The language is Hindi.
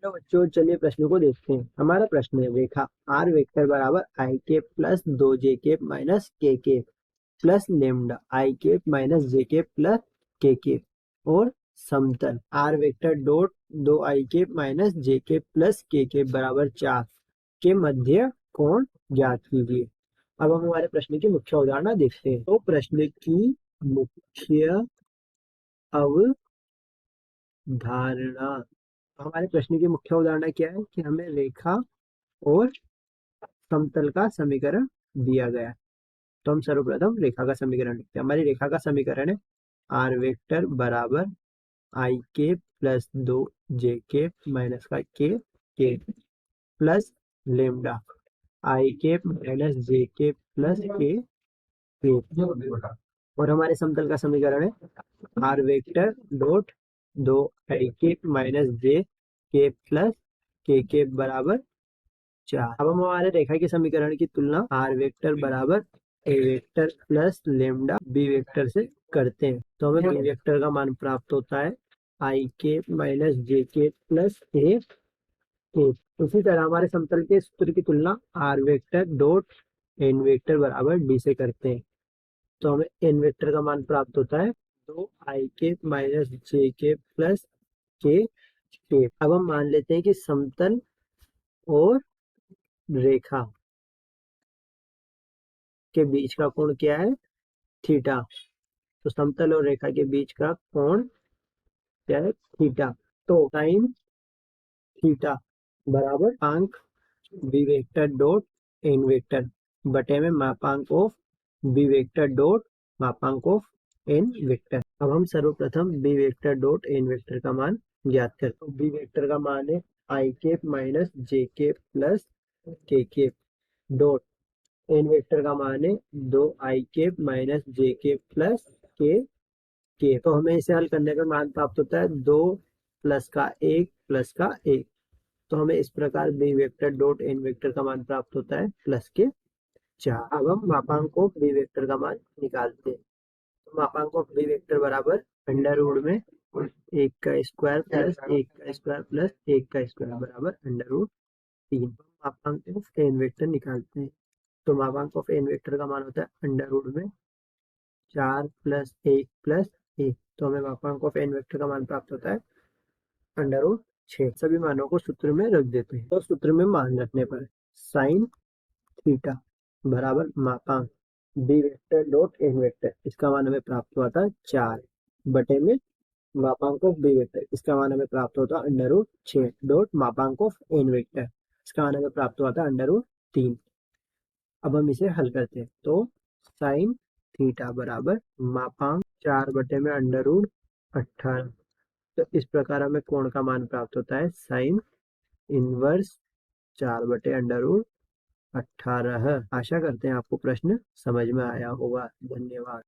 हेलो बच्चों, चलिए प्रश्नों को देखते हैं। हमारा प्रश्न है, रेखा आर वेक्टर बराबर आई केप प्लस दो J cap minus K cap plus lambda I cap minus J cap plus K cap और समतल आर वेक्टर डॉट दो I cap minus J cap plus K cap बराबर 4 के मध्य कोण ज्ञात कीजिए। अब हम हमारे प्रश्न की मुख्य अवधारणा देखते हैं। तो प्रश्न की मुख्य अवधारणा, हमारे प्रश्न की मुख्य अवधारणा क्या है कि हमें रेखा और समतल का समीकरण दिया गया है। तो हम सर्वप्रथम रेखा का समीकरण लिखते हैं। हमारी रेखा का समीकरण है आर वेक्टर बराबर आई के प्लस दो जे के माइनस का के प्लस लेमडा आई के माइनस जे के प्लस के और हमारे समतल का समीकरण है आर वेक्टर डॉट दो आई के माइनस जे के प्लस के बराबर 4। अब हम हमारे रेखा के समीकरण की तुलना आर वेक्टर बराबर A vector plus lambda B vector से करते हैं। तो हमें बी वेक्टर का मान प्राप्त होता है आई के माइनस जे के प्लस के। उसी तरह हमारे समतल के सूत्र की तुलना R vector dot N vector बराबर डी से करते हैं। तो हमें एन वेक्टर का मान प्राप्त होता है दो आई के माइनस जे के प्लस के। अब हम मान लेते हैं कि समतल और रेखा के बीच का कोण क्या है, थीटा। तो समतल और रेखा के बीच का कोण क्या है, थीटा। तो साइन थीटा बराबर अंक B vector dot N vector बटे में मापांक ऑफ बी वेक्टर डॉट मापांक ऑफ एन वेक्टर। अब हम सर्वप्रथम B vector dot N vector का मान ज्ञात करते हैं। बी वेक्टर का मान है I cap minus J cap plus K cap dot N vector का मान है दो I cap minus J cap plus K. तो हमें इसे हल करने पर मान प्राप्त होता है दो प्लस का एक प्लस का एक। तो हमें इस प्रकार B vector dot N vector का मान प्राप्त होता है प्लस के 4। अब हम मापांक ऑफ बी वेक्टर का मान निकालते हैं। तो मापांक ऑफ बी वेक्टर बराबर अंडर रूट में एक का स्क्वायर प्लस एक का स्क्वायर प्लस एक का स्क्वायर बराबर अंडर रूट 3। मापांक ऑफ एन वेक्टर निकालते हैं। तो मापांक ऑफ एन वेक्टर का मान होता है अंडर रूट में 4 प्लस एक। तो हमें मापांक ऑफ एन वेक्टर का मान प्राप्त होता है अंडर रूट 6। सभी मानों को सूत्र में रख देते हैं। तो सूत्र में मान रखने पर साइन थीटा बराबर मापांक B vector dot N vector, इसका मान हमें प्राप्त हुआ था 4 बटे में मापांक ऑफ बी वेक्टर, इसका मान हमें प्राप्त होता अंडर रूट 6 डॉट मापांक ऑफ एन वेक्टर, इसका मान हमें प्राप्त हुआ था अंडर रूट 3। अब हम इसे हल करते हैं। तो साइन थीटा बराबर मापांक 4 बटे में अंडर रूट 18। तो इस प्रकार हमें कोण का मान प्राप्त होता है साइन इनवर्स 4 बटे अंडर रूट 18। आशा करते हैं आपको प्रश्न समझ में आया होगा। धन्यवाद।